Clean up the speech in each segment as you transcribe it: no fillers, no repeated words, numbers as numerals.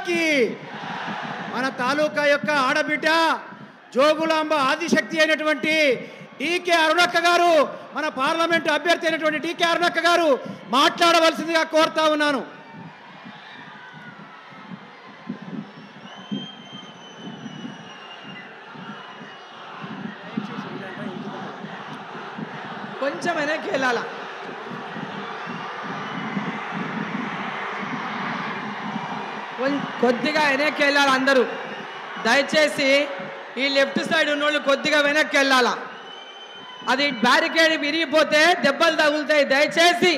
की మన తాలూకా యొక్క ఆడబిడ్డ జోగులాంబ ఆదిశక్తి అయినటువంటి డీకే అరుణక్క గారు మన పార్లమెంటు అభ్యర్థి అయినటువంటి డీకే అరుణక్క గారు మాట్లాడవలసిందిగా కోరుతా ఉన్నాను. కొంచెం వెనక్కి వెళ్ళాలా, కొద్దిగా వెనక్కి వెళ్ళాలి అందరూ. దయచేసి ఈ లెఫ్ట్ సైడ్ ఉన్నోళ్ళు కొద్దిగా వెనక్కి వెళ్ళాలా. అది బ్యారికేడ్ విరిగిపోతే దెబ్బలు తగులుతాయి. దయచేసి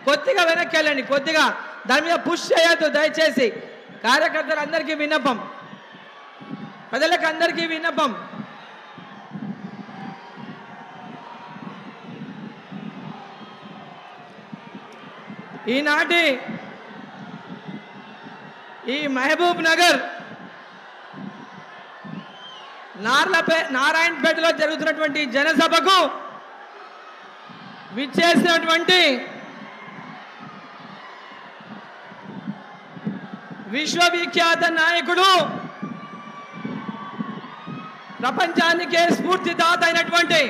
కొద్దిగా వెనక్కి వెళ్ళండి, కొద్దిగా దాని మీద పుష్ చేయొద్దు. దయచేసి కార్యకర్తలందరికీ విన్నపం, ప్రజలకు అందరికీ విన్నపం. ఈనాటి ఈ మహబూబ్ నగర్ నారాయణపేటలో జరుగుతున్నటువంటి జనసభకు విచ్చేసినటువంటి విశ్వవిఖ్యాత నాయకుడు, ప్రపంచానికే స్ఫూర్తిదాత అయినటువంటి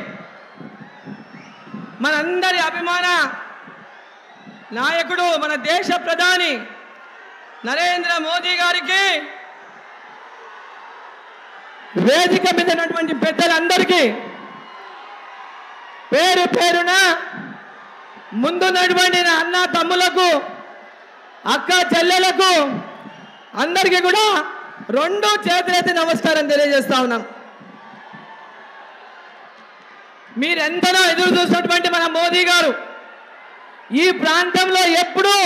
మనందరి అభిమాన నాయకుడు, మన దేశ ప్రధాని నరేంద్ర మోదీ గారికి, వేదిక మీద ఉన్నటువంటి పెద్దలందరికీ పేరు పేరున ముందున్నటువంటి అన్న తమ్ములకు, అక్క చెల్లెలకు అందరికీ కూడా రెండు చేతులెత్తి నమస్కారం తెలియజేస్తా ఉన్నాను. మీరెంతనో ఎదురు చూసినటువంటి మన మోదీ గారు ఈ ప్రాంతంలో ఎప్పుడూ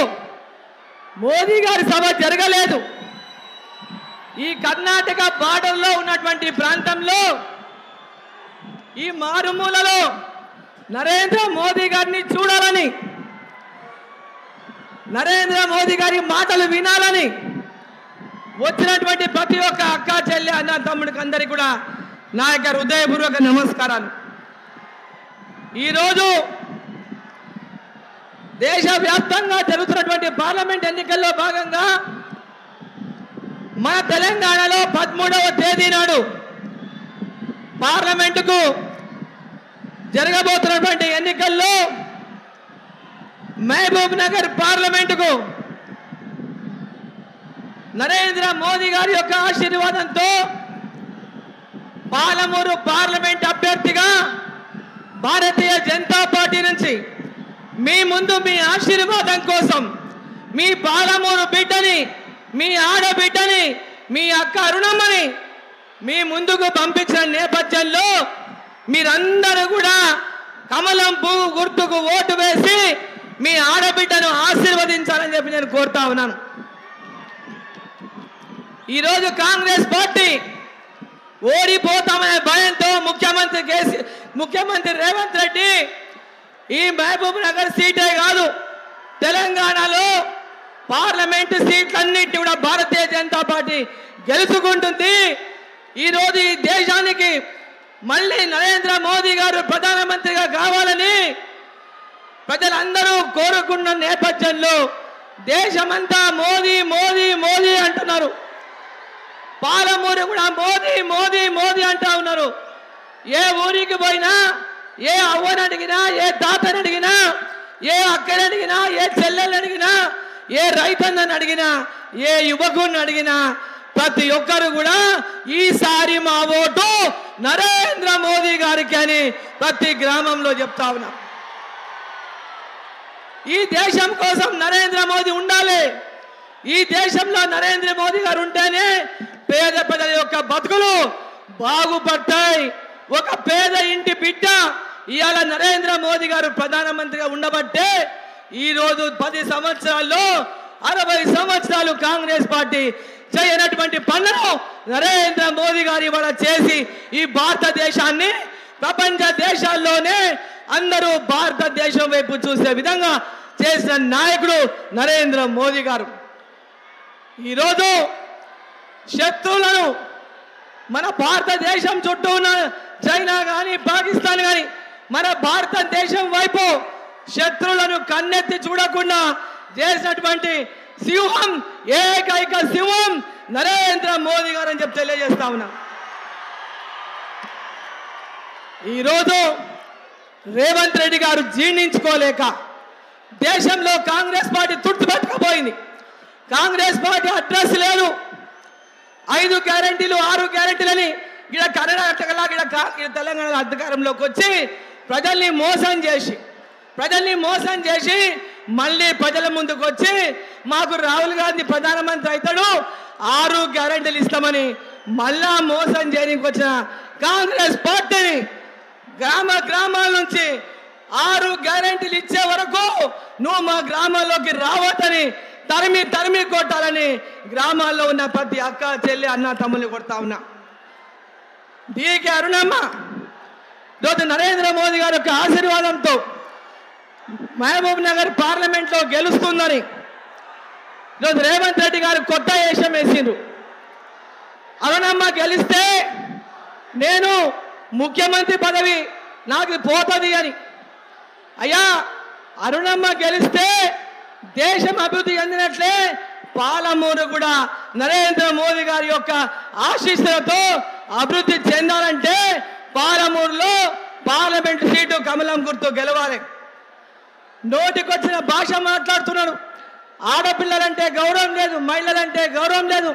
మోదీ గారి సభ జరగలేదు. ఈ కర్ణాటక బార్డర్లో ఉన్నటువంటి ప్రాంతంలో, ఈ మారుమూలలో నరేంద్ర మోదీ గారిని చూడాలని, నరేంద్ర మోదీ గారి మాటలు వినాలని వచ్చినటువంటి ప్రతి ఒక్క అక్క చెల్లె అన్న తమ్ముడికి అందరికీ కూడా నా యొక్క హృదయపూర్వక నమస్కారాలు. ఈరోజు దేశవ్యాప్తంగా జరుగుతున్నటువంటి పార్లమెంట్ ఎన్నికల్లో భాగంగా మన తెలంగాణలో 13వ తేదీ నాడు పార్లమెంటుకు జరగబోతున్నటువంటి ఎన్నికల్లో మహబూబ్ నగర్ పార్లమెంటుకు నరేంద్ర మోదీ గారి యొక్క ఆశీర్వాదంతో పాలమూరు పార్లమెంట్ అభ్యర్థిగా భారతీయ జనతా పార్టీ నుంచి మీ ముందు మీ ఆశీర్వాదం కోసం మీ పాలమూరు బిడ్డని, మీ ఆడబిడ్డని, మీ అక్క అరుణమ్మని మీ ముందుకు పంపించిన నేపథ్యంలో మీరందరూ కూడా కమలం పువ్వు గుర్తుకు ఓటు వేసి మీ ఆడబిడ్డను ఆశీర్వదించాలని చెప్పి నేను కోరుతా ఉన్నాను. ఈరోజు కాంగ్రెస్ పార్టీ ఓడిపోతామనే భయంతో ముఖ్యమంత్రి రేవంత్ రెడ్డి ఈ మహబూబ్ నగర్ సీటే కాదు, తెలంగాణలో పార్లమెంటు సీట్లన్నింటినీ కూడా భారతీయ జనతా పార్టీ గెలుచుకుంటుంది. ఈరోజు ఈ దేశానికి మళ్ళీ నరేంద్ర మోదీ గారు ప్రధానమంత్రిగా కావాలని ప్రజలందరూ కోరుకున్న నేపథ్యంలో దేశమంతా మోదీ మోదీ మోదీ అంటున్నారు. పాలమూరు కూడా మోదీ మోదీ మోదీ అంటా ఉన్నారు. ఏ ఊరికి పోయినా, ఏ అవ్వని అడిగినా, ఏ తాతని అడిగినా, ఏ అక్కని అడిగినా, ఏ చెల్లెల్ని అడిగినా, ఏ రైతన్నని అడిగినా, ఏ యువకుని అడిగినా ప్రతి ఒక్కరు కూడా ఈసారి మా ఓటు నరేంద్ర మోదీ గారికి అని ప్రతి గ్రామంలో చెప్తా ఉన్నా. ఈ దేశం కోసం నరేంద్ర మోదీ ఉండాలి. ఈ దేశంలో నరేంద్ర మోదీ గారు ఉంటేనే పేద ప్రజల యొక్క బతుకులు బాగుపడతాయి. ఒక పేద ఇంటి బిడ్డ ఇవాళ నరేంద్ర మోదీ గారు ప్రధానమంత్రిగా ఉండబట్టే ఈరోజు 10 సంవత్సరాల్లో 60 సంవత్సరాలు కాంగ్రెస్ పార్టీ చేయనటువంటి పనులను నరేంద్ర మోదీ గారు ఇవాళ చేసి ఈ భారతదేశాన్ని ప్రపంచ దేశాల్లోనే అందరూ భారతదేశం వైపు చూసే విధంగా చేసిన నాయకుడు నరేంద్ర మోదీ గారు. ఈరోజు శత్రువులను మన భారతదేశం చుట్టూ ఉన్న చైనా కానీ, పాకిస్తాన్ కానీ మన భారతదేశం వైపు శత్రువులను కన్నెత్తి చూడకుండా చేసినటువంటి సింహం, ఏకైక సింహం నరేంద్ర మోదీ గారు అని చెప్పి తెలియజేస్తా ఉన్నా. ఈరోజు రేవంత్ రెడ్డి గారు జీర్ణించుకోలేక దేశంలో కాంగ్రెస్ పార్టీ తుడిచిపెట్టకపోయింది. కాంగ్రెస్ పార్టీ అడ్రస్ లేదు. 5 గ్యారెంటీలు 6 గ్యారెంటీలని ఇక్కడ కర్ణాటకలా ఇక్కడ తెలంగాణ అధికారంలోకి వచ్చి ప్రజల్ని మోసం చేసి మళ్ళీ ప్రజల ముందుకు వచ్చి మాకు రాహుల్ గాంధీ ప్రధానమంత్రి అవుతాడు 6 గ్యారెంటీలు ఇస్తామని మళ్ళా మోసం చేయడానికి వచ్చిన కాంగ్రెస్ పార్టీని గ్రామాల నుంచి 6 గ్యారెంటీలు ఇచ్చే వరకు నువ్వు మా గ్రామాల్లోకి రావద్దని తరిమి కొట్టాలని గ్రామాల్లో ఉన్న ప్రతి అక్క చెల్లి అన్న తమ్ముల్ని కొడతా ఉన్నా. డీకే అరుణమ్మ ఈరోజు నరేంద్ర మోదీ గారి యొక్క ఆశీర్వాదంతో మహబూబ్ నగర్ పార్లమెంట్లో గెలుస్తుందని ఈరోజు రేవంత్ రెడ్డి గారు కొత్త వేషం వేసిండ్రు. అరుణమ్మ గెలిస్తే నేను ముఖ్యమంత్రి పదవి నాకు పోతుంది అని. అయ్యా, అరుణమ్మ గెలిస్తే దేశం అభివృద్ధి చెందినట్లే పాలమూరు కూడా నరేంద్ర మోదీ గారి యొక్క ఆశీస్సులతో అభివృద్ధి చెందాలంటే పాలమూరులో పార్లమెంట్ సీటు కమలం గుర్తు గెలవాలి. నోటికొచ్చిన భాష మాట్లాడుతున్నాడు. ఆడపిల్లలంటే గౌరవం లేదు, మహిళలంటే గౌరవం లేదు.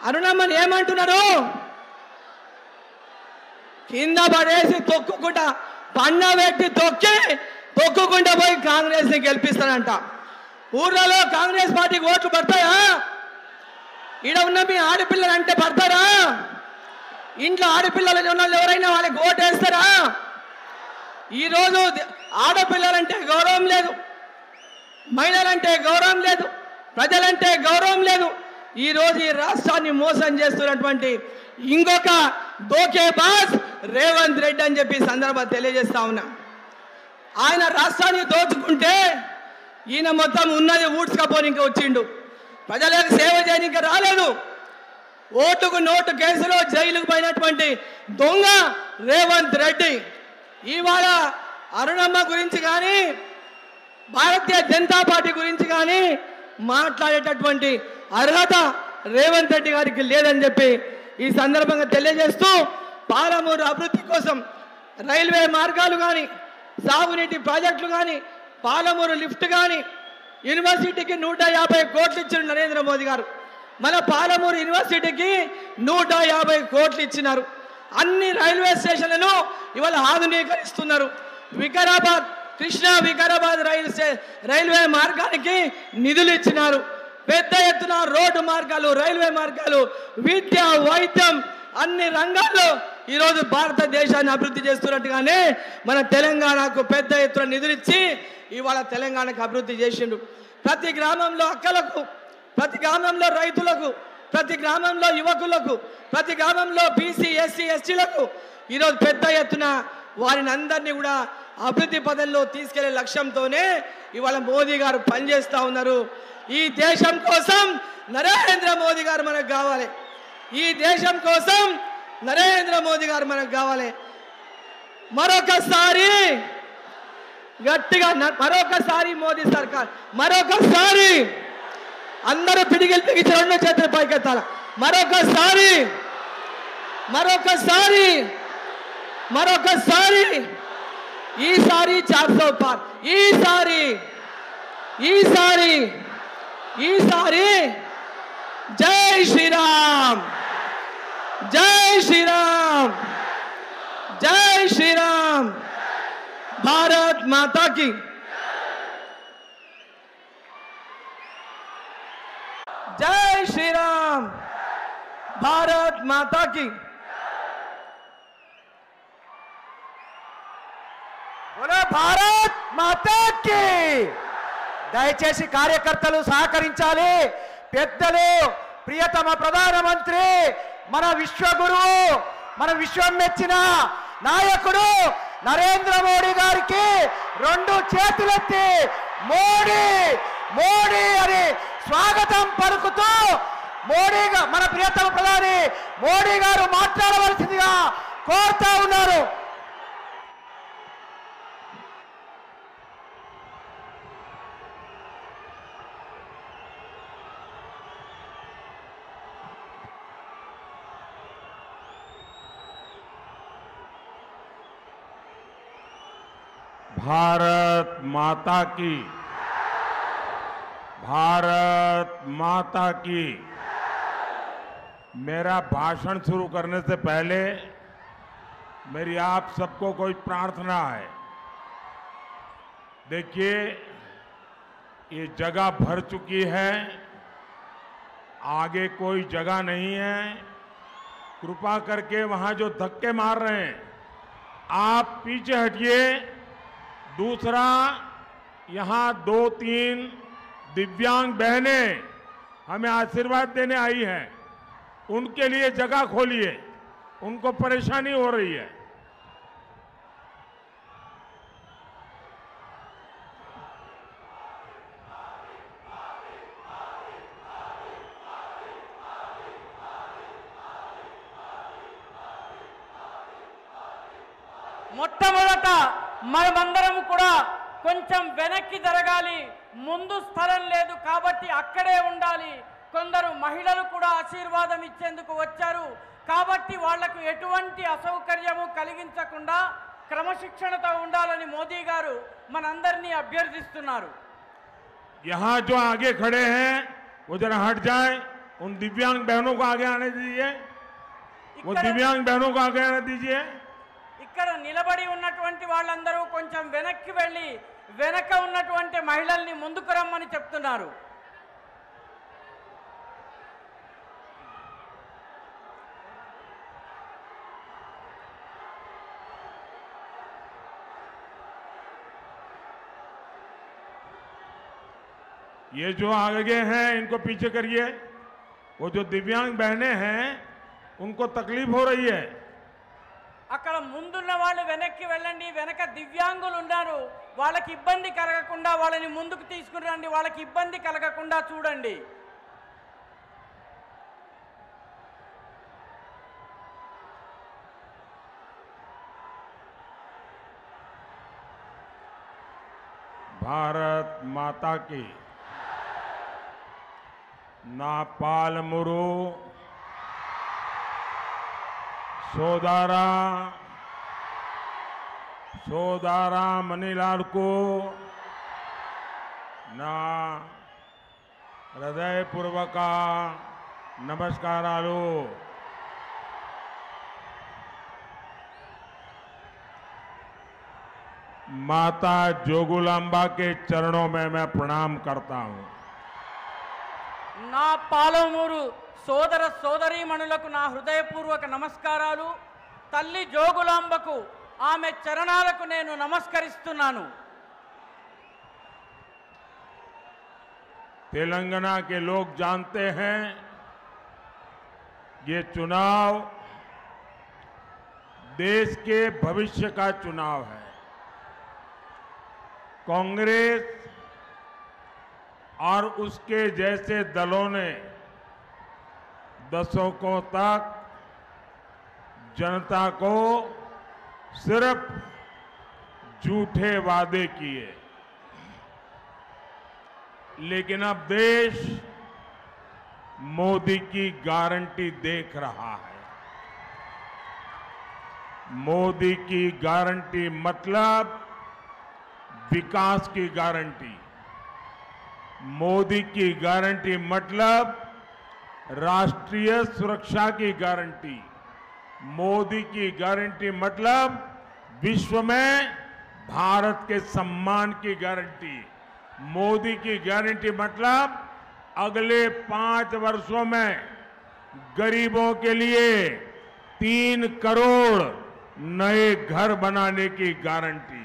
అరుణమ్మని ఏమంటున్నారు? కింద పడేసి తొక్కుకుంటా పన్న పెట్టి తొక్కుకుంటా పోయి కాంగ్రెస్ ని గెలిపిస్తానంట. ఊర్లలో కాంగ్రెస్ పార్టీకి ఓట్లు పడతాయా? ఈడ ఉన్న మీ ఆడపిల్లలు అంటే పడతారా? ఇంట్లో ఆడపిల్లలు ఉన్న వాళ్ళు ఎవరైనా వాళ్ళకి ఓటు వేస్తారా? ఈరోజు ఆడపిల్లలంటే గౌరవం లేదు, మహిళలంటే గౌరవం లేదు, ప్రజలంటే గౌరవం లేదు. ఈరోజు ఈ రాష్ట్రాన్ని మోసం చేస్తున్నటువంటి ఇంకొక దోకేబాజ్ రేవంత్ రెడ్డి అని చెప్పి సందర్భంగా తెలియజేస్తా ఉన్నా. ఆయన రాష్ట్రాన్ని దోచుకుంటే ఈయన మొత్తం ఉన్నది ఊడ్చుకపోనికి వచ్చిండు. ప్రజలకు సేవ చేయడానికి రాలేదు. ఓటుకు నోటు కేసులో జైలుకు పోయినటువంటి దొంగ రేవంత్ రెడ్డి ఇవాళ అరుణమ్మ గురించి కానీ భారతీయ జనతా పార్టీ గురించి కానీ మాట్లాడేటటువంటి అర్హత రేవంత్ రెడ్డి గారికి లేదని చెప్పి ఈ సందర్భంగా తెలియజేస్తూ, పాలమూరు అభివృద్ధి కోసం రైల్వే మార్గాలు కానీ, సాగునీటి ప్రాజెక్టులు కానీ, పాలమూరు లిఫ్ట్ కానీ, యూనివర్సిటీకి 150 కోట్లు ఇచ్చారు నరేంద్ర మోదీ గారు. మన పాలమూరు యూనివర్సిటీకి 150 కోట్లు ఇచ్చినారు. అన్ని రైల్వే స్టేషన్లను ఇవాళ ఆధునీకరిస్తున్నారు. కృష్ణా వికారాబాద్ రైల్వే మార్గానికి నిధులు ఇచ్చినారు. పెద్ద ఎత్తున రోడ్డు మార్గాలు, రైల్వే మార్గాలు, విద్య, వైద్యం అన్ని రంగాల్లో ఈరోజు భారతదేశాన్ని అభివృద్ధి చేస్తున్నట్టుగానే మన తెలంగాణకు పెద్ద ఎత్తున నిధులు ఇచ్చి ఇవాళ తెలంగాణకు అభివృద్ధి చేసిండు. ప్రతి గ్రామంలో అక్కలకు, ప్రతి గ్రామంలో రైతులకు, ప్రతి గ్రామంలో యువకులకు, ప్రతి గ్రామంలో బీసీ ఎస్సీ ఎస్టీలకు ఈరోజు పెద్ద ఎత్తున వారిని అందరినీ కూడా అభివృద్ధి పదంలో తీసుకెళ్లే లక్ష్యంతోనే ఇవాళ మోదీ గారు పనిచేస్తూ ఉన్నారు. ఈ దేశం కోసం నరేంద్ర మోదీ గారు మనకు కావాలి. ఈ దేశం కోసం నరేంద్ర మోదీ గారు మనకు కావాలి. మరొకసారి గట్టిగా మరొకసారి మోదీ సర్కార్, మరొకసారి అందరూ పిడిగిలు పిగిచి 2 చేతులు పైకెత్తాల. మరొకసారి ఈసారి 400 పార్. ఈసారి జై శ్రీరామ్, జై శ్రీరామ్, జై శ్రీరామ్. భారత్ మాతా की जय श्री राम, भारत माता की बोलो भारत माता की. దయచేసి కార్యకర్తలు సహకరించాలి. పెద్దలు, ప్రియతమ ప్రధానమంత్రి, మన విశ్వగురువు, మన విశ్వం మెచ్చిన నాయకుడు నరేంద్ర మోడీ గారికి 2 చేతులెత్తి మోడీ మోడీ అని స్వాగతం పలుకుతూ మన ప్రియతమ ప్రధాని మోడీ గారు మాట్లాడవలసిందిగా కోరుతా ఉన్నారు. भारत माता की, भारत माता की। मेरा भाषण शुरू करने से पहले मेरी आप सबको कोई प्रार्थना है। देखिए, ये जगह भर चुकी है, आगे कोई जगह नहीं है। कृपा करके वहां जो धक्के मार रहे हैं आप पीछे हटिए। दूसरा, यहां 2-3 दिव्यांग बहनें हमें आशीर्वाद देने आई हैं, उनके लिए जगह खोलिए, उनको परेशानी हो रही है। మొట్టమొదట మనమందరం కూడా కొంచెం వెనక్కి జరగాలి, ముందు స్థలం లేదు కాబట్టి అక్కడే ఉండాలి. కొందరు మహిళలు కూడా ఆశీర్వాదం ఇచ్చేందుకు వచ్చారు కాబట్టి వాళ్లకు ఎటువంటి అసౌకర్యము కలిగించకుండా క్రమశిక్షణతో ఉండాలని మోదీ గారు మనందరినీ అభ్యర్థిస్తున్నారు. यहाँ जो आगे खड़े हैं वो जरा हट जाए, उन दिव्यांग बहनों को आगे आने दीजिए, वो दिव्यांग बहनों को आगे आने दीजिए। ఇక్కడ నిలబడి ఉన్నటువంటి వాళ్ళందరూ కొంచెం వెనక్కి వెళ్ళి వెనక ఉన్నటువంటి మహిళల్ని ముందుకు రమ్మని చెప్తున్నారు. ये जो आगे हैं इनको पीछे करिए। वो जो दिव्यांग बहनें हैं उनको तकलीफ हो रही है। అక్కడ ముందున్న వాళ్ళు వెనక్కి వెళ్ళండి, వెనక దివ్యాంగులు ఉన్నారు, వాళ్ళకి ఇబ్బంది కలగకుండా వాళ్ళని ముందుకు తీసుకుని రండి, వాళ్ళకి ఇబ్బంది కలగకుండా చూడండి. भारत माता की। ना पालमुरु సోదారా మణిలాల్కు నా హృదయపూర్వక నమస్కారాలు। माता जोगुलांबा के चरणों में मैं प्रणाम करता हूं। నా పాలమూరు సోదర సోదరీమణులకు నా హృదయపూర్వక నమస్కారాలు. తల్లి జోగులాంబకు ఆమె చరణాలకు నేను నమస్కరిస్తున్నాను. तेलंगाना के लोग जानते हैं ये चुनाव देश के भविष्य का चुनाव है। कांग्रेस और उसके जैसे दलों ने दशकों तक जनता को सिर्फ झूठे वादे किए, लेकिन अब देश मोदी की गारंटी देख रहा है। मोदी की गारंटी मतलब विकास की गारंटी, मोदी की गारंटी मतलब राष्ट्रीय सुरक्षा की गारंटी, मोदी की गारंटी मतलब विश्व में भारत के सम्मान की गारंटी, मोदी की गारंटी मतलब अगले 5 वर्षों में गरीबों के लिए 3 करोड़ नए घर बनाने की गारंटी,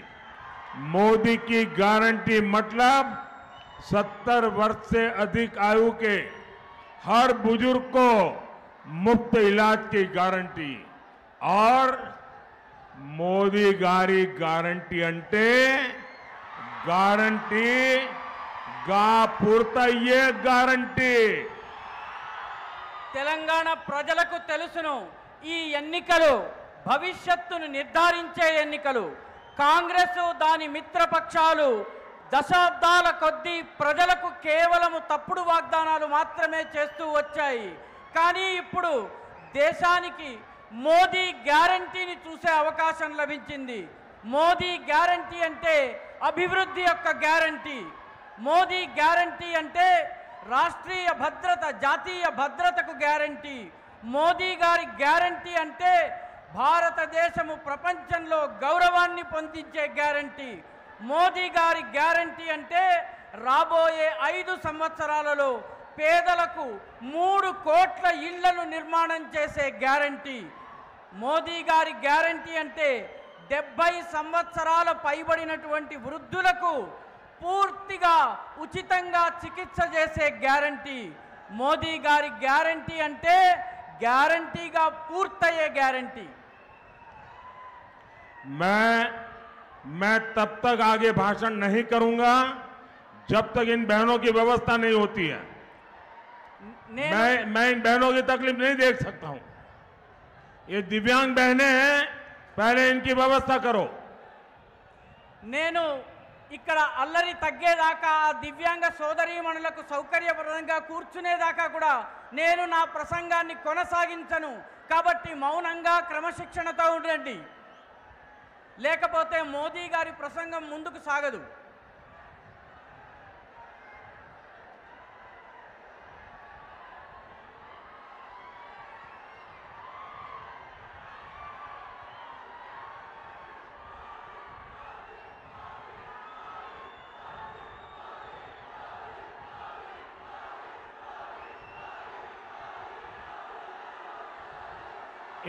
मोदी की गारंटी मतलब 70 वर्ष से अधिक आयु के हर बुजुर्ग को मुफ्त इलाज की गारंटी। और मोदी गारी गारंटी अंटे गारंटी गा पूर्तయ్యే गारंटी। తెలంగాణ ప్రజలకు తెలుసును, ఈ ఎన్నికలు భవిష్యత్తును నిర్ధారించే ఎన్నికలు. కాంగ్రెస్ దాని మిత్రపక్షాలు దశాబ్దాల కొద్దీ ప్రజలకు కేవలం తప్పుడు వాగ్దానాలు మాత్రమే చేస్తూ వచ్చాయి. కానీ ఇప్పుడు దేశానికి మోదీ గ్యారంటీని చూసే అవకాశం లభించింది. మోదీ గ్యారంటీ అంటే అభివృద్ధి యొక్క గ్యారంటీ. మోదీ గ్యారంటీ అంటే రాష్ట్రీయ భద్రత, జాతీయ భద్రతకు గ్యారంటీ. మోదీ గారి గ్యారంటీ అంటే భారతదేశము ప్రపంచంలో గౌరవాన్ని పొందించే గ్యారంటీ. మోదీ గారి గ్యారంటీ అంటే రాబోయే 5 సంవత్సరాలలో పేదలకు 3 కోట్ల ఇళ్లను నిర్మాణం చేసే గ్యారంటీ. మోదీ గారి గ్యారంటీ అంటే 70 సంవత్సరాల పైబడినటువంటి వృద్ధులకు పూర్తిగా ఉచితంగా చికిత్స చేసే గ్యారంటీ. మోదీ గారి గ్యారంటీ అంటే గ్యారంటీగా పూర్తయ్యే గ్యారంటీ. मैं तब तक आगे भाषण नहीं करूंगा जब तक इन बहनों की व्यवस्था नहीं होती है। मैं इन बहनों की तकलीफ नहीं देख सकता हूं। ये दिव्यांग बहनें हैं, पहले इनकी व्यवस्था करो। నేను ఇక్కడ అల్లరి తగ్గేదాకా ఆ దివ్యాంగ సోదరీమణులకు సౌకర్యప్రదంగా కూర్చునేదాకా కూడా నేను నా ప్రసంగాన్ని కొనసాగించను. కాబట్టి మౌనంగా క్రమశిక్షణతో ఉండండి, లేకపోతే మోదీ గారి ప్రసంగం ముందుకు సాగదు.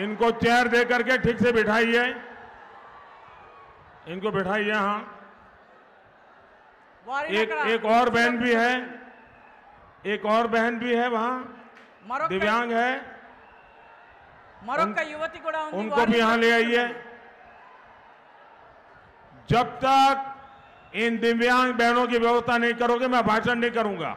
इनको चेयर दे करके ठीक से बिठाइए, इनको बिठाइए। हाँ, एक और बहन भी है, एक और बहन भी है वहां, दिव्यांग है, మరొక యువతి కూడా ఉంది, उनको भी यहां ले आइए। जब तक इन दिव्यांग बहनों की व्यवस्था नहीं करोगे मैं भाषण नहीं करूंगा।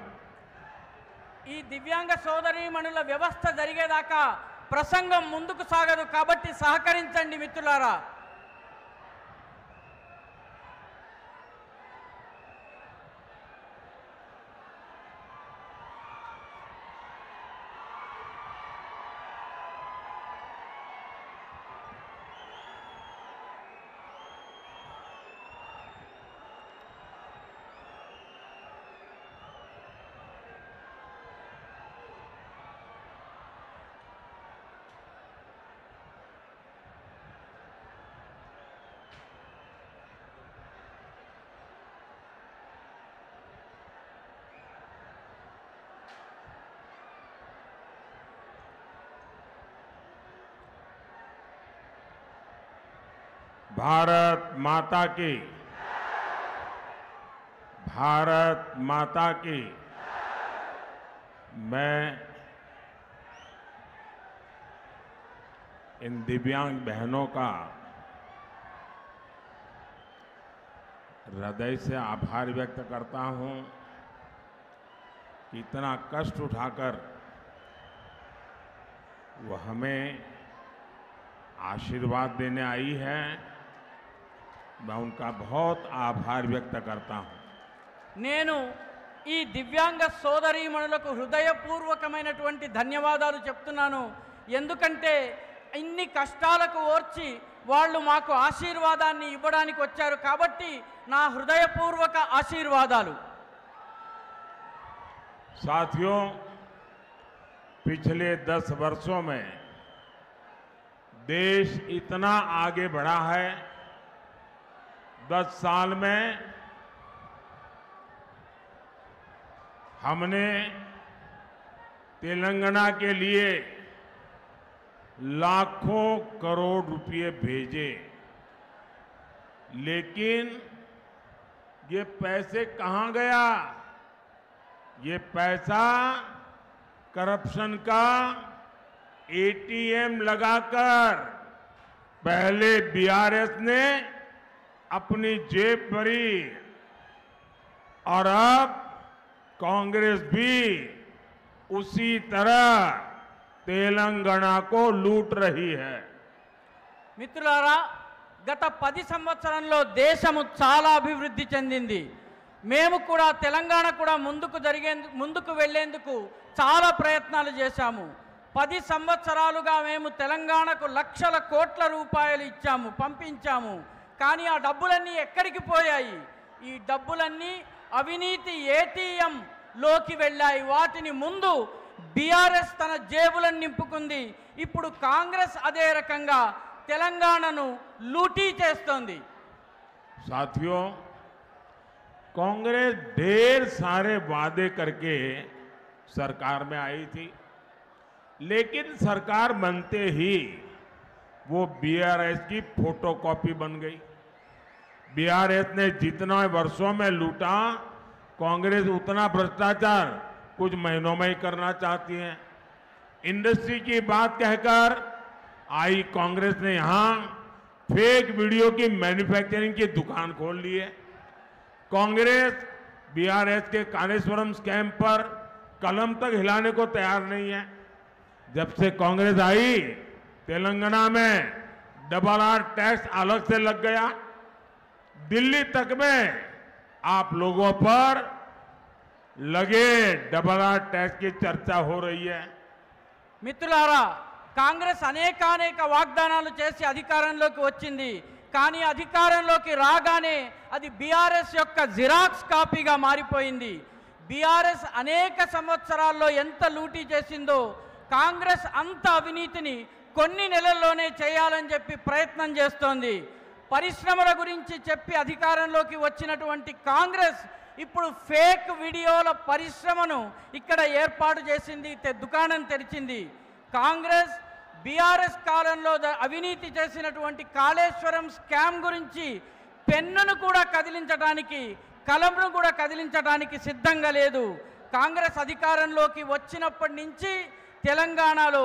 ఈ దివ్యాంగ సోదరీమణుల వ్యవస్థ జరిగేదాకా ప్రసంగం ముందుకు సాగదు. కాబట్టి సహకరించండి మిత్రులారా. भारत माता की, भारत माता की। मैं इन दिव्यांग बहनों का हृदय से आभार व्यक्त करता हूं कि इतना कष्ट उठाकर वो हमें आशीर्वाद देने आई है। मैं उनका बहुत आभार व्यक्त करता हूं। నేను ఈ దివ్యాంగ సోదరీమణులకు హృదయపూర్వకమైనటువంటి ధన్యవాదాలు చెప్తున్నాను. ఎందుకంటే ఇన్ని కష్టాలకు ఓర్చి వాళ్ళు మాకు ఆశీర్వాదాన్ని ఇవ్వడానికి వచ్చారు. కాబట్టి నా హృదయపూర్వక ఆశీర్వాదాలు. साथियों, पिछले 10 वर्षों में देश इतना आगे बढ़ा है। 10 साल में हमने तेलंगाना के लिए लाखों करोड़ रुपए भेजे, लेकिन ये पैसे कहां गया? ये पैसा करप्शन का एटीएम लगाकर पहले बीआरएस ने अपनी जेब भरी और अब कांग्रेस भी उसी तरह तेलंगाना को लूट रही है। మిత్రులారా, గత 10 సంవత్సరంలో దేశము చాలా అభివృద్ధి చెందింది. మేము కూడా తెలంగాణ కూడా ముందుకు వెళ్లేందుకు చాలా ప్రయత్నాలు చేశాము. 10 సంవత్సరాలుగా మేము తెలంగాణకు లక్షల కోట్ల రూపాయలు ఇచ్చాము, పంపించాము. కానీ ఆ డబ్బులన్నీ ఎక్కడికి పోయాయి? ఈ డబ్బులన్నీ అవినీతి ఏటీఎం లోకి వెళ్ళాయి. వాటిని ముందు బీఆర్ఎస్ తన జేబులను నింపుకుంది. ఇప్పుడు కాంగ్రెస్ అదే రకంగా తెలంగాణను లూటీ చేస్తోంది. साथियों, कांग्रेस ढेर सारे वादे करके सरकार में आई थी, लेकिन सरकार बनते ही वो बीआरएस की फोटोकॉपी बन गई। बीआरएस ने जितना वर्षों में लूटा, कांग्रेस उतना भ्रष्टाचार कुछ महीनों में ही करना चाहती है। इंडस्ट्री की बात कहकर आई कांग्रेस ने यहां फेक वीडियो की मैन्युफैक्चरिंग की दुकान खोल ली है। कांग्रेस बीआरएस के कालेश्वरम स्कैम पर कलम तक हिलाने को तैयार नहीं है। जब से कांग्रेस आई, तेलंगाना में डबल आर टैक्स अलग से लग गया। दिल्ली तक में आप लोगों पर लगे डबल आर टैक्स की चर्चा हो रही है। మిత్రులారా, కాంగ్రెస్ అనేక వాగ్దానాలు చేసి అధికారంలోకి వచ్చింది. కానీ అధికారంలోకి రాగానే అది బీఆర్ఎస్ యొక్క జిరాక్స్ కాపీగా మారిపోయింది. బీఆర్ఎస్ అనేక సంవత్సరాల్లో ఎంత లూటీ చేసిందో కాంగ్రెస్ అంత అవినీతిని కొన్ని నెలల్లోనే చేయాలని చెప్పి ప్రయత్నం చేస్తోంది. పరిశ్రమల గురించి చెప్పి అధికారంలోకి వచ్చినటువంటి కాంగ్రెస్ ఇప్పుడు ఫేక్ వీడియోల పరిశ్రమను ఇక్కడ ఏర్పాటు చేసింది, దుకాణం తెరిచింది. కాంగ్రెస్ బీఆర్ఎస్ కాలంలో అవినీతి చేసినటువంటి కాళేశ్వరం స్కామ్ గురించి పెన్నును కూడా కదిలించడానికి, కలంను కూడా కదిలించడానికి సిద్ధంగా లేదు. కాంగ్రెస్ అధికారంలోకి వచ్చినప్పటి నుంచి తెలంగాణలో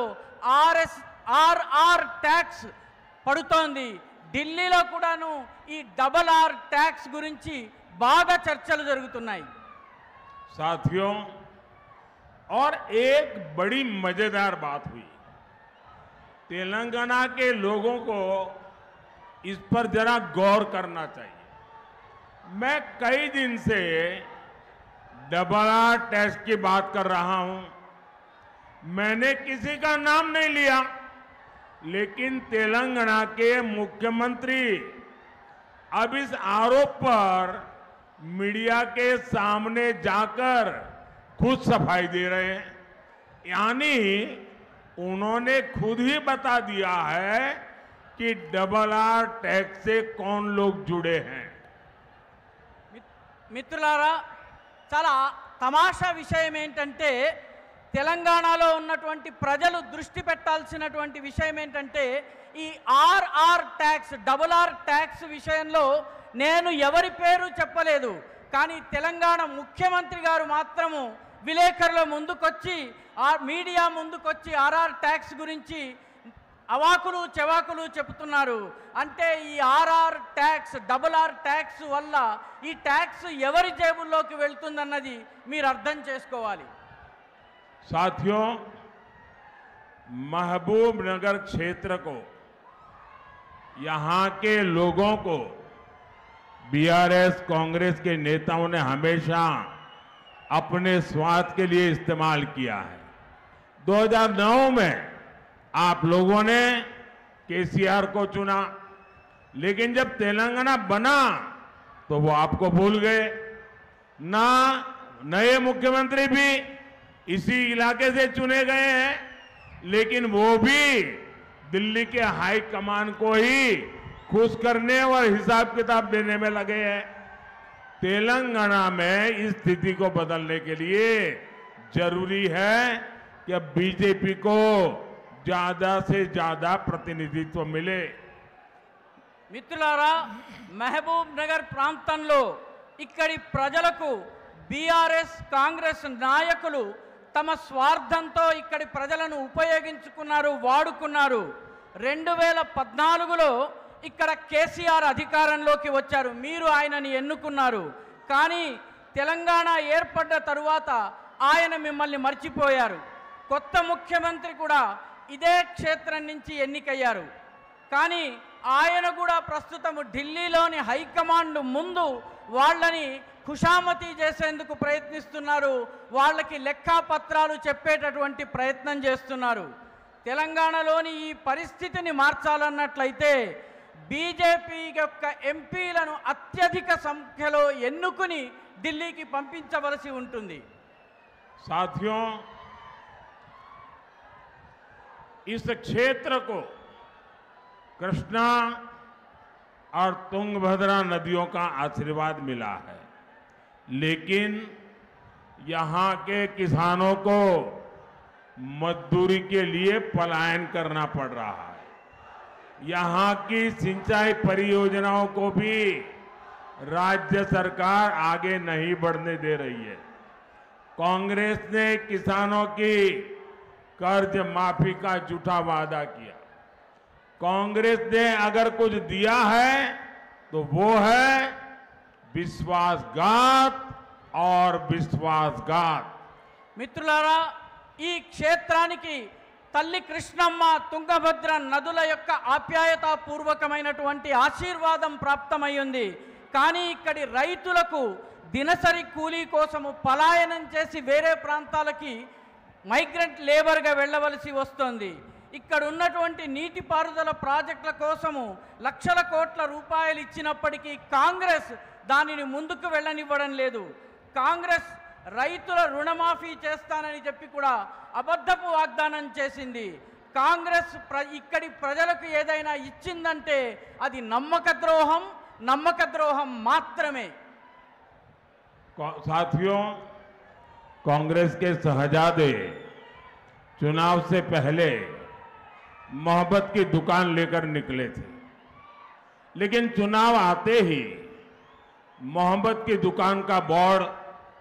ఆర్ఆర్ ట్యాక్స్ పడుతోంది. ఢిల్లీలో కూడాను ఈ డబల్ ఆర్ ట్యాక్స్ గురించి బాగా చర్చలు జరుగుతున్నాయి. साथियों, और एक बड़ी मजेदार बात हुई। तेलंगाना के लोगों को इस पर जरा गौर करना चाहिए। मैं कई दिन से डबल आर टैक्स की बात कर रहा हूं। मैंने किसी का नाम नहीं लिया, लेकिन तेलंगाना के मुख्यमंत्री अब इस आरोप पर मीडिया के सामने जाकर खुद सफाई दे रहे हैं। यानी उन्होंने खुद ही बता दिया है कि डबल आर टैक्स से कौन लोग जुड़े हैं। మిత్రులారా, చాలా తమాషా విషయం ఏంటంటే తెలంగాణలో ఉన్నటువంటి ప్రజలు దృష్టి పెట్టాల్సినటువంటి విషయం ఏంటంటే ఈ RR tax, double R tax విషయంలో నేను ఎవరి పేరు చెప్పలేదు. కానీ తెలంగాణ ముఖ్యమంత్రి గారు మాత్రము విలేకరుల ముందుకొచ్చి, మీడియా ముందుకొచ్చి ఆర్ఆర్ ట్యాక్స్ గురించి అవాకులు చెవాకులు చెబుతున్నారు. అంటే ఈ RR tax, double R tax వల్ల ఈ ట్యాక్స్ ఎవరి జేబుల్లోకి వెళ్తుందన్నది మీరు అర్థం చేసుకోవాలి. साथियों, महबूब नगर क्षेत्र को, यहां के लोगों को बीआरएस कांग्रेस के नेताओं ने हमेशा अपने स्वार्थ के लिए इस्तेमाल किया है। 2009 में आप लोगों ने केसीआर को चुना, लेकिन जब तेलंगाना बना तो वो आपको भूल गए। ना नए मुख्यमंत्री भी इसी इलाके से चुने गए हैं, लेकिन वो भी दिल्ली के हाई कमान को ही खुश करने और हिसाब किताब देने में लगे हैं। तेलंगाना में इस स्थिति को बदलने के लिए जरूरी है कि अब बीजेपी को ज्यादा से ज्यादा प्रतिनिधित्व मिले। మిత్రులారా, మహబూబ్ నగర్ ప్రాంతంలో ఇక్కడి ప్రజలకు బీఆర్ఎస్ కాంగ్రెస్ నాయకులు తమ స్వార్థంతో ఇక్కడి ప్రజలను ఉపయోగించుకున్నారు, వాడుకున్నారు. 2014లో ఇక్కడ కేసీఆర్ అధికారంలోకి వచ్చారు, మీరు ఆయనని ఎన్నుకున్నారు. కానీ తెలంగాణ ఏర్పడ్డ తరువాత ఆయన మిమ్మల్ని మర్చిపోయారు. కొత్త ముఖ్యమంత్రి కూడా ఇదే క్షేత్రం నుంచి ఎన్నికయ్యారు. కానీ ఆయన కూడా ప్రస్తుతం ఢిల్లీలోని హైకమాండ్ ముందు వాళ్ళని ఖుషామతీ చేసేందుకు ప్రయత్నిస్తున్నారు, వాళ్ళకి లెక్కాపత్రాలు చెప్పేటటువంటి ప్రయత్నం చేస్తున్నారు. తెలంగాణలోని ఈ పరిస్థితిని మార్చాలన్నట్లయితే బీజేపీ యొక్క ఎంపీలను అత్యధిక సంఖ్యలో ఎన్నుకుని ఢిల్లీకి పంపించవలసి ఉంటుంది. साथियों, इस क्षेत्र को कृष्णा और तुंगभद्रा नदियों का आशीर्वाद मिला है, लेकिन यहाँ के किसानों को मजदूरी के लिए पलायन करना पड़ रहा है। यहाँ की सिंचाई परियोजनाओं को भी राज्य सरकार आगे नहीं बढ़ने दे रही है। कांग्रेस ने किसानों की कर्ज माफी का झूठा वादा किया। कांग्रेस ने अगर कुछ दिया है तो वो है विश्वासघात और विश्वासघात। మిత్రులారా, ఈ క్షేత్రానికి తల్లి కృష్ణమ్మ తుంగభద్ర నదుల యొక్క ఆప్యాయతాపూర్వకమైనటువంటి ఆశీర్వాదం ప్రాప్తమైంది. కానీ ఇక్కడి రైతులకు దినసరి కూలీ కోసము పలాయనం చేసి వేరే ప్రాంతాలకి మైగ్రెంట్ లేబర్గా వెళ్ళవలసి వస్తుంది. ఇక్కడ ఉన్నటువంటి నీటిపారుదల ప్రాజెక్టుల కోసము లక్షల కోట్ల రూపాయలు ఇచ్చినప్పటికీ కాంగ్రెస్ దానిని ముందుకు వెళ్ళనివ్వడం లేదు. కాంగ్రెస్ రైతుల రుణమాఫీ చేస్తానని చెప్పి కూడా అబద్ధపు వాగ్దానం చేసింది. కాంగ్రెస్ ఇక్కడి ప్రజలకు ఏదైనా ఇచ్చిందంటే అది నమ్మక ద్రోహం మాత్రమే. साथियों, कांग्रेस के शहजादे चुनाव से पहले मोहब्बत की दुकान लेकर निकले थे, लेकिन चुनाव आते ही मोहब्बत की दुकान का बोर्ड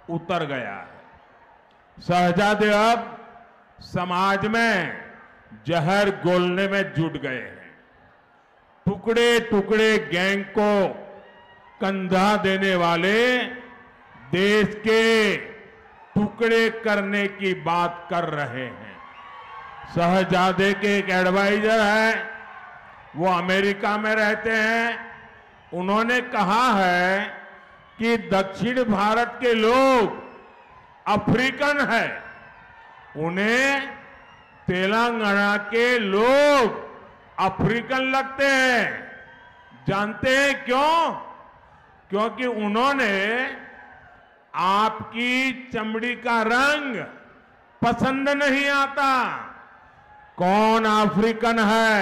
उतर गया है। शहजादे अब समाज में जहर घोलने में जुट गए हैं। टुकड़े टुकड़े गैंग को कंधा देने वाले देश के टुकड़े करने की बात कर रहे हैं। शहजादे के एक एडवाइजर है, वो अमेरिका में रहते हैं। उन्होंने कहा है कि दक्षिण भारत के लोग अफ्रीकन है, उन्हें तेलंगाना के लोग अफ्रीकन लगते हैं। जानते हैं क्यों? क्योंकि उन्होंने आपकी चमड़ी का रंग पसंद नहीं आता। कौन अफ्रीकन है,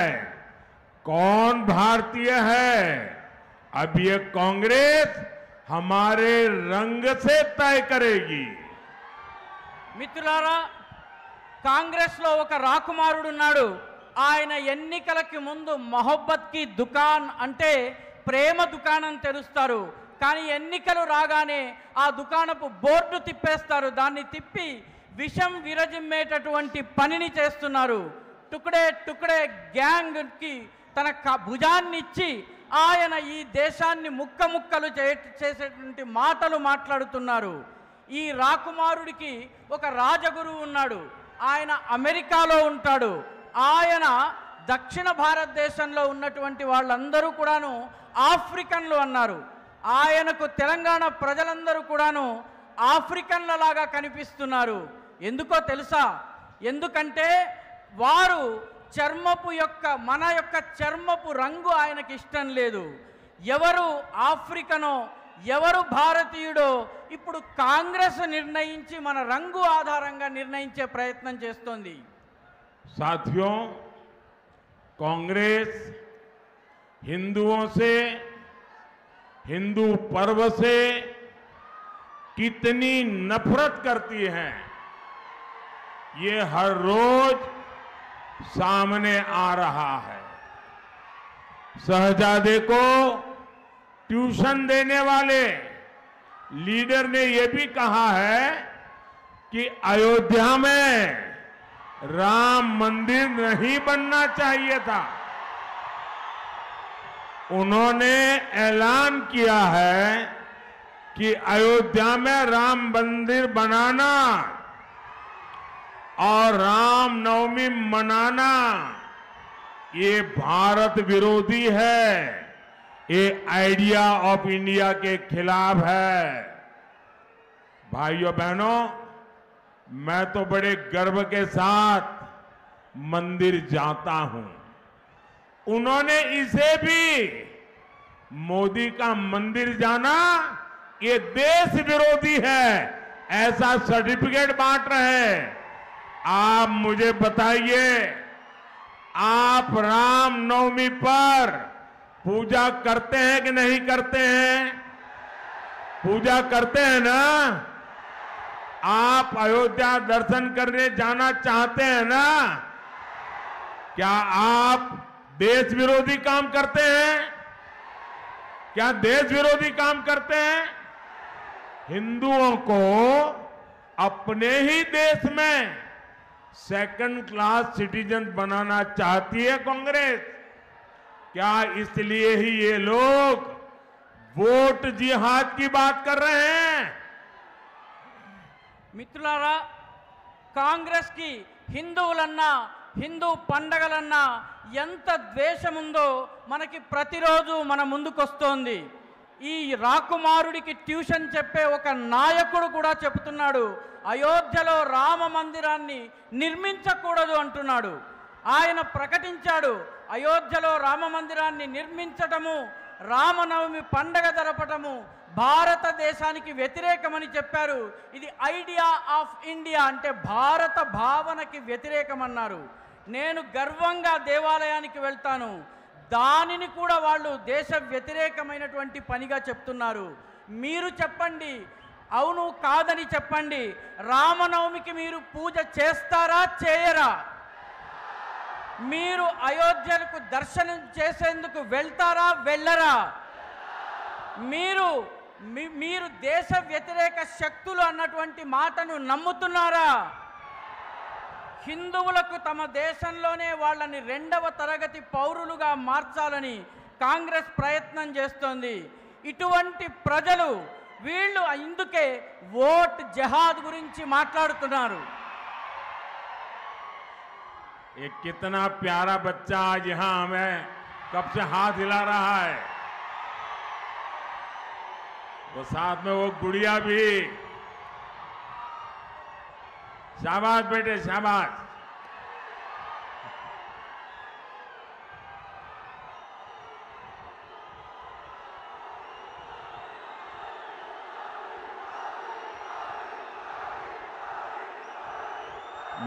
कौन भारतीय है, अब ये कांग्रेस हमारे रंग से तय करेगी। మిత్రులారా, కాంగ్రెస్లో ఒక రాకుమారుడు ఉన్నాడు. ఆయన ఎన్నికలకి ముందు మొహబ్బత్ కి దుకాన్ అంటే ప్రేమ దుకాణం తెరుస్తారు. కానీ ఎన్నికలు రాగానే ఆ దుకాణపు బోర్డు తిప్పేస్తారు. దాన్ని తిప్పి విషం విరజిమ్మేటటువంటి పనిని చేస్తున్నారు. టుకడే టుకడే గ్యాంగ్కి తన భుజాన్ని ఇచ్చి ఆయన ఈ దేశాన్ని ముక్కముక్కలు చేసేటువంటి మాటలు మాట్లాడుతున్నారు. ఈ రాకుమారుడికి ఒక రాజగురువు ఉన్నాడు. ఆయన అమెరికాలో ఉంటాడు. ఆయన దక్షిణ భారతదేశంలో ఉన్నటువంటి వాళ్ళందరూ కూడాను ఆఫ్రికన్లు అన్నారు. ఆయనకు తెలంగాణ ప్రజలందరూ కూడాను ఆఫ్రికన్లలాగా కనిపిస్తున్నారు. ఎందుకో తెలుసా? ఎందుకంటే వారు మన యొక్క చర్మపు రంగు ఆయనకి ఇష్టం లేదు. ఎవరు ఆఫ్రికనో ఎవరు భారతీయుడో ఇప్పుడు కాంగ్రెస్ నిర్ణయించి మన రంగు ఆధారంగా నిర్ణయించే ప్రయత్నం చేస్తోంది. साथियों, कांग्रेस हिंदुओं से, हिंदू पर्व से कितनी नफरत करती है, ये हर रोज सामने आ रहा है। शहजादे को ट्यूशन देने वाले लीडर ने यह भी कहा है कि अयोध्या में राम मंदिर नहीं बनना चाहिए था। उन्होंने ऐलान किया है कि अयोध्या में राम मंदिर बनाना और राम नवमी मनाना ये भारत विरोधी है, ये आइडिया ऑफ इंडिया के खिलाफ है। भाइयों बहनों, मैं तो बड़े गर्व के साथ मंदिर जाता हूं। उन्होंने इसे भी मोदी का मंदिर जाना ये देश विरोधी है ऐसा सर्टिफिकेट बांट रहे हैं। आप मुझे बताइए, आप रामनवमी पर पूजा करते हैं कि नहीं करते हैं? पूजा करते हैं ना? आप अयोध्या दर्शन करने जाना चाहते हैं ना? क्या आप देश विरोधी काम करते हैं? क्या देश विरोधी काम करते हैं? हिंदुओं को अपने ही देश में सेकंड क्लास सिटीजन बनाना चाहती है कांग्रेस। क्या इसलिए ही ये लोग वोट जिहाद की बात कर रहे हैं? మిత్రులారా, కాంగ్రెస్ కి హిందువులన్నా హిందూ పండగలన్నా ఎంత ద్వేషముందో మనకి ప్రతిరోజు మన ముందుకొస్తోంది. ఈ రాకుమారుడికి ట్యూషన్ చెప్పే ఒక నాయకుడు కూడా చెబుతున్నాడు, అయోధ్యలో రామ మందిరాన్ని నిర్మించకూడదు అంటున్నాడు. ఆయన ప్రకటించాడు, అయోధ్యలో రామ మందిరాన్ని నిర్మించటము, రామనవమి పండగ జరపటము భారతదేశానికి వ్యతిరేకమని చెప్పారు. ఇది ఐడియా ఆఫ్ ఇండియా అంటే భారత భావనకి వ్యతిరేకమన్నారు. నేను గర్వంగా దేవాలయానికి వెళ్తాను, దానిని కూడా వాళ్ళు దేశ వ్యతిరేకమైనటువంటి పనిగా చెప్తున్నారు. మీరు చెప్పండి, అవును కాదని చెప్పండి. రామనవమికి మీరు పూజ చేస్తారా చేయరా? మీరు అయోధ్యకు దర్శనం చేసేందుకు వెళ్తారా వెళ్ళరా? మీరు దేశ వ్యతిరేక శక్తులు అన్నటువంటి మాటను నమ్ముతున్నారా? హిందువులకు తమ దేశంలోనే వాళ్ళని రెండవ తరగతి పౌరులుగా మార్చాలని కాంగ్రెస్ ప్రయత్నం చేస్తోంది. ఇటువంటి ప్రజలు వీళ్ళు ఇందుకే ఓట్ జహాద్ గురించి మాట్లాడుతున్నారు. ये कितना प्यारा बच्चा आज यहां हमें कब से हाथ हिला रहा है, वो साथ में वो गुड़िया भी। शाबाश बेटे शाबाश।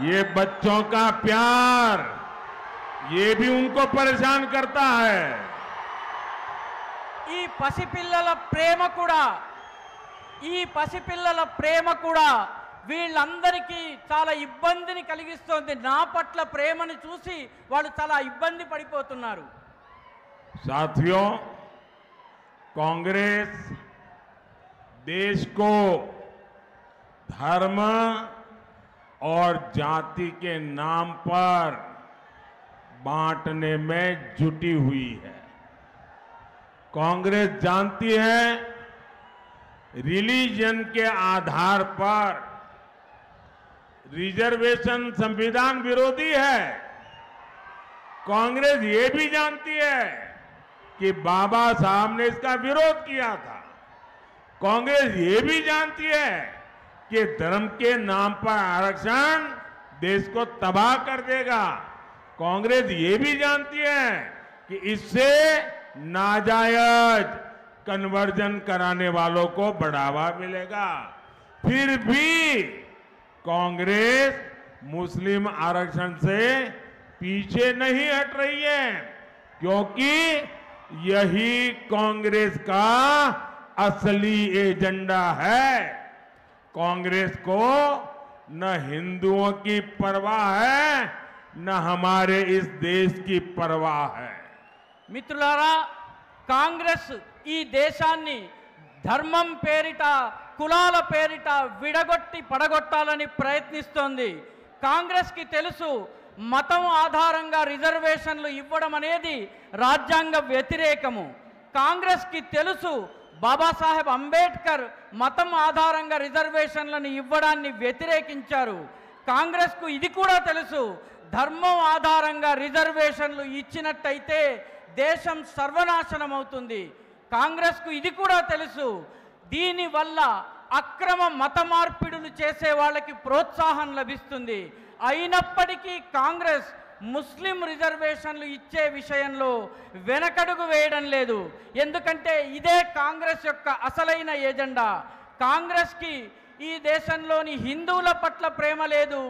ये बच्चों का प्यार ये भी उनको परेशान करता है. ఈ పసిపిల్లల ప్రేమ కూడా వీళ్ళందరికీ చాలా ఇబ్బందిని కలిగిస్తోంది. నా పట్ల ప్రేమను చూసి వాళ్ళు చాలా ఇబ్బంది పడిపోతున్నారు. साथियों, कांग्रेस देश को धर्म और जाति के नाम पर बांटने में जुटी हुई है. कांग्रेस जानती है रिलीजन के आधार पर रिजर्वेशन संविधान विरोधी है. कांग्रेस ये भी जानती है कि बाबा साहब ने इसका विरोध किया था. कांग्रेस ये भी जानती है कि धर्म के नाम पर आरक्षण देश को तबाह कर देगा. कांग्रेस ये भी जानती है कि इससे नाजायज कन्वर्जन कराने वालों को बढ़ावा मिलेगा. फिर भी कांग्रेस मुस्लिम आरक्षण से पीछे नहीं हट रही है, क्योंकि यही कांग्रेस का असली एजेंडा है. कांग्रेस को न हिंदुओं की परवाह है न हमारे इस देश की परवाह है. మిత్రులారా, కాంగ్రెస్ ఈ దేశాన్ని ధర్మం పేరిట కులాల పేరిట విడగొట్టి పడగొట్టాలని ప్రయత్నిస్తోంది. కాంగ్రెస్కి తెలుసు మతం ఆధారంగా రిజర్వేషన్లు ఇవ్వడం అనేది రాజ్యాంగ వ్యతిరేకము. కాంగ్రెస్కి తెలుసు బాబాసాహెబ్ అంబేద్కర్ మతం ఆధారంగా రిజర్వేషన్లను ఇవ్వడాన్ని వ్యతిరేకించారు. కాంగ్రెస్కు ఇది కూడా తెలుసు, ధర్మం ఆధారంగా రిజర్వేషన్లు ఇచ్చినట్టయితే దేశం సర్వనాశనం అవుతుంది. కాంగ్రెస్కు ఇది కూడా తెలుసు, దీనివల్ల అక్రమ మత మార్పిడులు చేసే వాళ్ళకి ప్రోత్సాహం లభిస్తుంది. అయినప్పటికీ కాంగ్రెస్ ముస్లిం రిజర్వేషన్లు ఇచ్చే విషయంలో వెనకడుగు వేయడం లేదు. ఎందుకంటే ఇదే కాంగ్రెస్ యొక్క అసలైన ఎజెండా. కాంగ్రెస్కి ఈ దేశంలోని హిందువుల పట్ల ప్రేమ లేదు,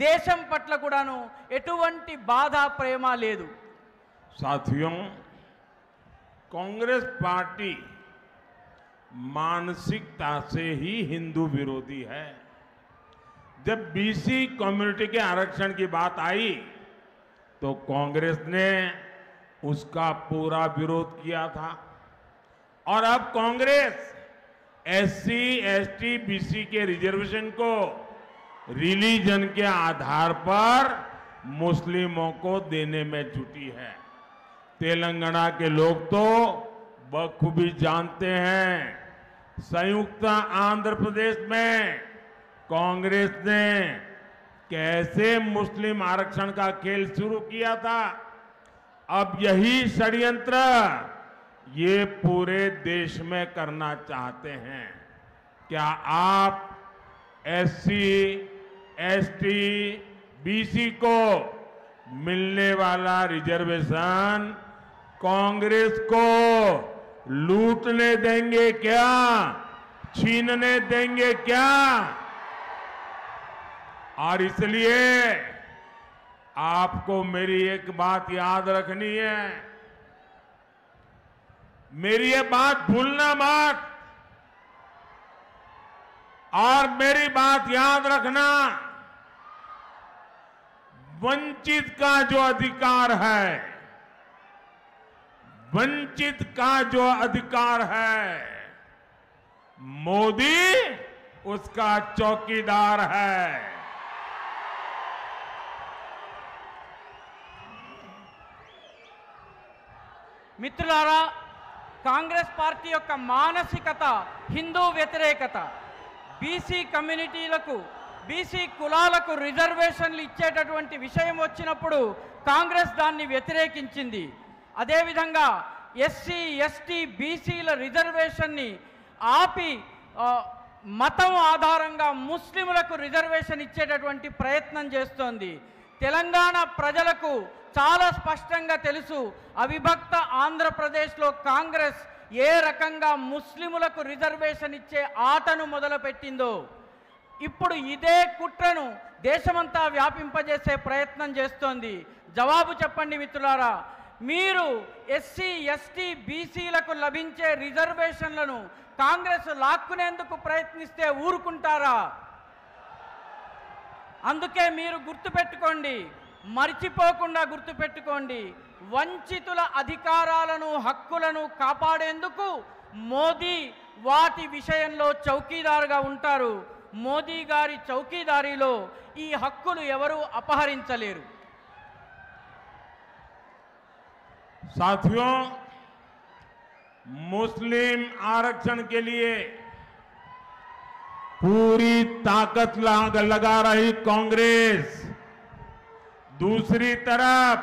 దేశం పట్ల కూడాను ఎటువంటి బాధ ప్రేమ లేదు. साथियों, कांग्रेस पार्टी मानसिकता से ही हिंदू विरोधी है। जब बीसी कम्युनिटी के आरक्षण की बात आई तो कांग्रेस ने उसका पूरा विरोध किया था और अब कांग्रेस एससी, एसटी, बीसी के रिजर्वेशन को रिलीजन के आधार पर मुस्लिमों को देने में जुटी है। तेलंगाना के लोग तो बखूबी जानते हैं, संयुक्त आंध्र प्रदेश में कांग्रेस ने कैसे मुस्लिम आरक्षण का खेल शुरू किया था। अब यही षड्यंत्र ये पूरे देश में करना चाहते हैं। क्या आप एससी, एसटी, बीसी को मिलने वाला रिजर्वेशन कांग्रेस को लूटने देंगे क्या? छीनने देंगे क्या? और इसलिए आपको मेरी एक बात याद रखनी है, मेरी ये बात भूलना मत। और मेरी बात याद रखना, वंचित का जो अधिकार है, वंचित का जो अधिकार है, मोदी उसका चौकीदार है। మిత్రులారా, కాంగ్రెస్ పార్టీ యొక్క మానసికత హిందూ వ్యతిరేకత. బీసీ కమ్యూనిటీలకు, బీసీ కులాలకు రిజర్వేషన్లు ఇచ్చేటటువంటి విషయం వచ్చినప్పుడు కాంగ్రెస్ దాన్ని వ్యతిరేకించింది. అదేవిధంగా ఎస్సీ, ఎస్టీ, బీసీల రిజర్వేషన్ని ఆపి మతం ఆధారంగా ముస్లింలకు రిజర్వేషన్ ఇచ్చేటటువంటి ప్రయత్నం చేస్తోంది. తెలంగాణ ప్రజలకు చాలా స్పష్టంగా తెలుసు, అవిభక్త ఆంధ్రప్రదేశ్లో కాంగ్రెస్ ఏ రకంగా ముస్లిములకు రిజర్వేషన్ ఇచ్చే ఆటను మొదలుపెట్టిందో. ఇప్పుడు ఇదే కుట్రను దేశమంతా వ్యాపింపజేసే ప్రయత్నం చేస్తోంది. జవాబు చెప్పండి మిత్రులారా, మీరు ఎస్సీ, ఎస్టీ, బీసీలకు లభించే రిజర్వేషన్లను కాంగ్రెస్ లాక్కునేందుకు ప్రయత్నిస్తే ఊరుకుంటారా? అందుకే మీరు గుర్తుపెట్టుకోండి, మర్చిపోకుండా గుర్తుపెట్టుకోండి, వంచితుల అధికారాలను, హక్కులను కాపాడేందుకు మోదీ వాటి విషయంలో చౌకీదారుగా ఉంటారు. మోదీ గారి చౌకీదారీలో ఈ హక్కులు ఎవరూ అపహరించలేరు. साथियों, मुस्लिम आरक्षण के लिए पूरी ताकत लगा रही कांग्रेस, दूसरी तरफ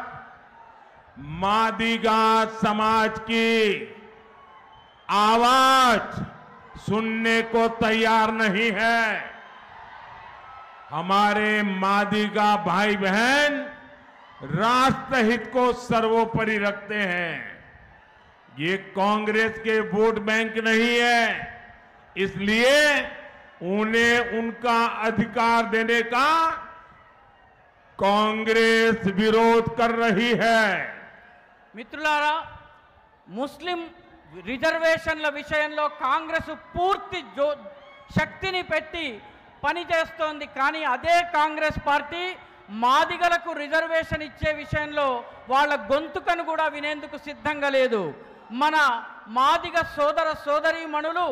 मादिगा समाज की आवाज सुनने को तैयार नहीं है। हमारे मादिगा भाई बहन राष्ट्रहित को सर्वोपरि रखते हैं। ये कांग्रेस के वोट बैंक नहीं है, इसलिए उन्हें उनका अधिकार देने का कांग्रेस विरोध कर रही है। మిత్రులారా, ముస్లిం రిజర్వేషన్ల విషయంలో కాంగ్రెస్ పూర్తి శక్తిని పెట్టి పనిచేస్తోంది. కానీ అదే కాంగ్రెస్ పార్టీ మాదిగలకు రిజర్వేషన్ ఇచ్చే విషయంలో వాళ్ళ గొంతుకను కూడా వినేందుకు సిద్ధంగా లేదు. మన మాదిగ సోదర సోదరీమణులు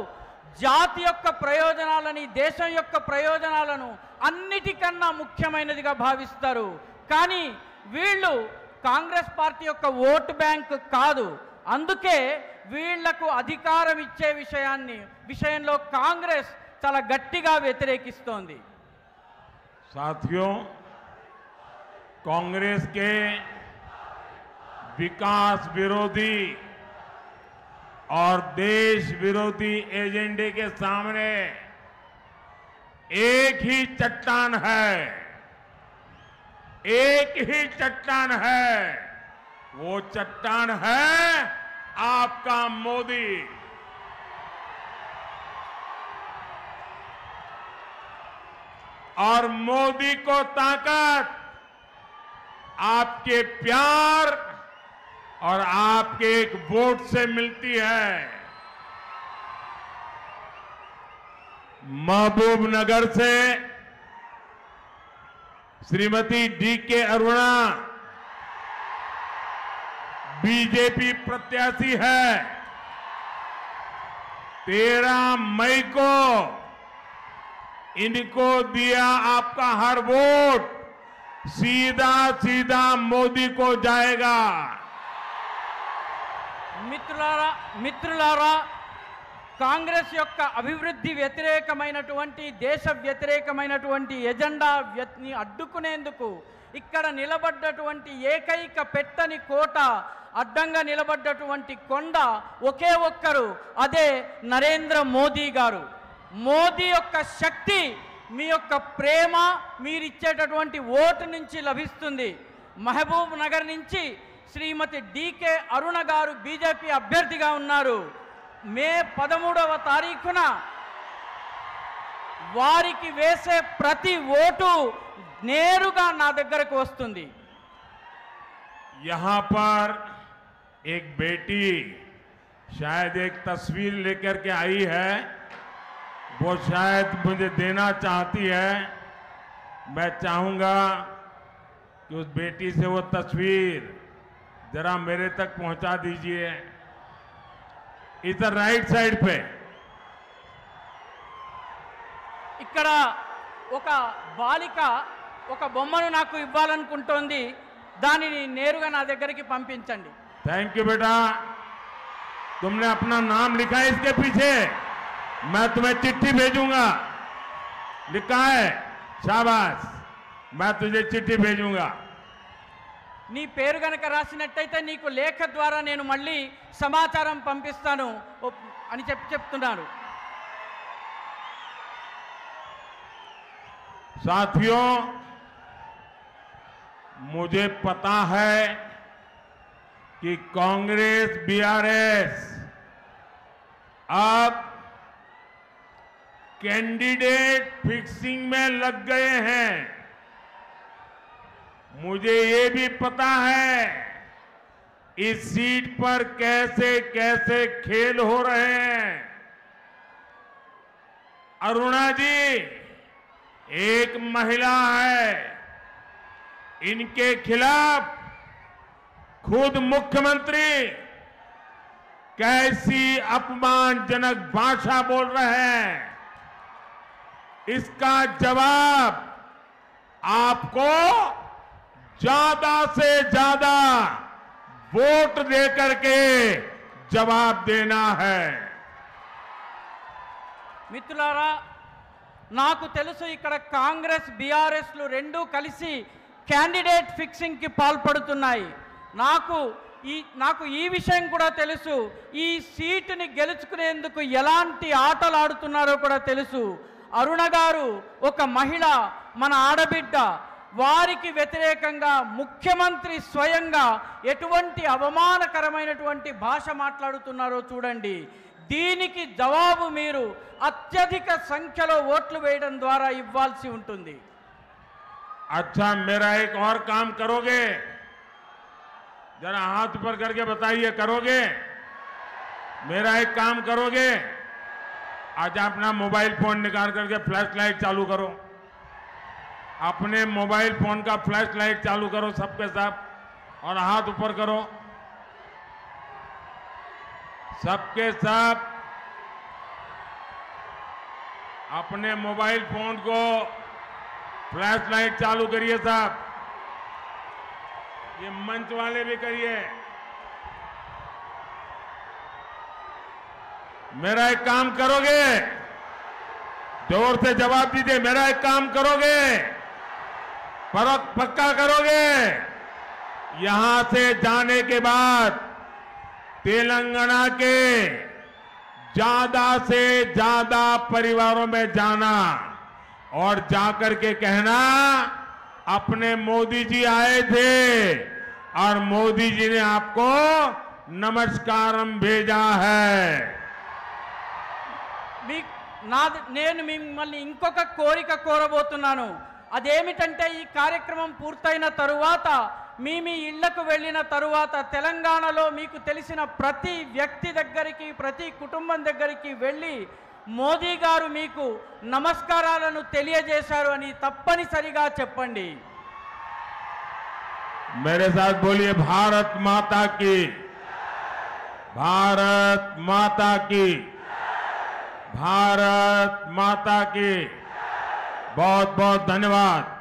జాతి యొక్క ప్రయోజనాలని, దేశం యొక్క ప్రయోజనాలను అన్నిటికన్నా ముఖ్యమైనదిగా భావిస్తారు. కానీ వీళ్ళు కాంగ్రెస్ పార్టీ యొక్క ఓటు బ్యాంక్ కాదు. అందుకే వీళ్లకు అధికారం ఇచ్చే విషయంలో కాంగ్రెస్ చాలా గట్టిగా వ్యతిరేకిస్తోంది. साथियों, कांग्रेस के विकास विरोधी और देश विरोधी एजेंडे के सामने एक ही चट्टान है, एक ही चट्टान है, वो चट्टान है आपका मोदी। और मोदी को ताकत आपके प्यार और आपके एक वोट से मिलती है। महबूबनगर से श्रीमती डीके अरुणा बीजेपी प्रत्याशी है। 13 मई को इनको दिया आपका हर वोट सीधा सीधा मोदी को जाएगा। మిత్రులారా కాంగ్రెస్ యొక్క అభివృద్ధి వ్యతిరేకమైనటువంటి దేశ వ్యతిరేకమైనటువంటి ఎజెండాని అడ్డుకునేందుకు ఇక్కడ నిలబడ్డటువంటి ఏకైక పెట్టని కోట, అడ్డంగా నిలబడ్డటువంటి కొండ ఒకే ఒక్కరు, అదే నరేంద్ర మోదీ గారు. మోదీ యొక్క శక్తి మీ యొక్క ప్రేమ, మీరిచ్చేటటువంటి ఓటు నుంచి లభిస్తుంది. మహబూబ్ నగర్ నుంచి శ్రీమతి డీకే అరుణ గారు బీజేపీ అభ్యర్థిగా ఉన్నారు. మే 13వ తారీఖున వారికి వేసే ప్రతి ఓటు నేరుగా నా దగ్గరకు వస్తుంది. यहां पर एक बेटी शायद एक तस्वीर लेकर के आई है, वो शायद मुझे देना चाहती है। मैं चाहूंगा कि उस बेटी से वो तस्वीर जरा मेरे तक पहुंचा दीजिए। इधर राइट साइड पे ఇక్కడ ఒక బాలిక ఒక బొమ్మను నాకు ఇవ్వాలనుకుంటోంది. దానిని నేరుగా నా దగ్గరికి పంపించండి. थैंक यू बेटा, तुमने अपना नाम लिखा है इसके पीछे, मैं तुम्हें चिट्ठी भेजूंगा। लिखा है, शाबाश, मैं तुझे चिट्ठी भेजूंगा। నీ పేరు గనక రాసినట్టయితే నీకు లేఖ ద్వారా నేను మళ్ళీ సమాచారం పంపిస్తాను అని చెప్తున్నారు. साथियों, मुझे पता है कि कांग्रेस बीआरएस अब कैंडिडेट फिक्सिंग में लग गए हैं। मुझे ये भी पता है इस सीट पर कैसे कैसे खेल हो रहे हैं। अरुणा जी एक महिला है, इनके खिलाफ खुद मुख्यमंत्री कैसी अपमानजनक भाषा बोल रहे हैं। इसका जवाब आपको ज्यादा से ज्यादा वोट देकर के जवाब देना है। మిత్రులారా, నాకు తెలుసు ఇక్కడ కాంగ్రెస్ బీఆర్ఎస్లు రెండూ కలిసి క్యాండిడేట్ ఫిక్సింగ్కి పాల్పడుతున్నాయి. నాకు ఈ విషయం కూడా తెలుసు. ఈ సీటుని గెలుచుకునేందుకు ఎలాంటి ఆటలు ఆడుతున్నారో కూడా తెలుసు. అరుణ గారు ఒక మహిళ, మన ఆడబిడ్డ. వారికి వ్యతిరేకంగా ముఖ్యమంత్రి స్వయంగా ఎటువంటి అవమానకరమైనటువంటి భాష మాట్లాడుతున్నారో చూడండి. దీనికి జవాబు మీరు అత్యధిక సంఖ్యలో ఓట్లు వేయడం ద్వారా ఇవ్వాల్సి ఉంటుంది. अच्छा, मेरा एक और काम करोगे? जरा हाथ ऊपर करके बताइए, करोगे? मेरा एक काम करोगे? आज अपना मोबाइल फोन निकाल करके फ्लैश लाइट चालू करो। अपने मोबाइल फोन का फ्लैश लाइट चालू करो सबके सब, और हाथ ऊपर करो सबके सब। अपने मोबाइल फोन को फ्लैश लाइट चालू करिए साहब। ये मंच वाले भी करिए। मेरा एक काम करोगे? जोर से जवाब दीजिए। मेरा एक काम करोगे? पक्का करोगे? यहां से जाने के बाद तेलंगाना के ज्यादा से ज्यादा परिवारों में जाना और जाकर के कहना अपने मोदी जी आए थे और मोदी जी ने आपको नमस्कारम भेजा है। నేను మిమ్మల్ని ఇంకొక కోరిక కోరబోతున్నాను. అదేమిటంటే ఈ కార్యక్రమం పూర్తయిన తరువాత మీ ఇళ్లకు వెళ్ళిన తరువాత తెలంగాణలో మీకు తెలిసిన ప్రతి వ్యక్తి దగ్గరికి ప్రతి కుటుంబం దగ్గరికి వెళ్ళి మోదీ గారు మీకు నమస్కారాలను తెలియజేశారు అని తప్పనిసరిగా చెప్పండి. मेरे साथ बोलिए भारत माता की, भारत माता की, भारत माता की। बहुत बहुत धन्यवाद।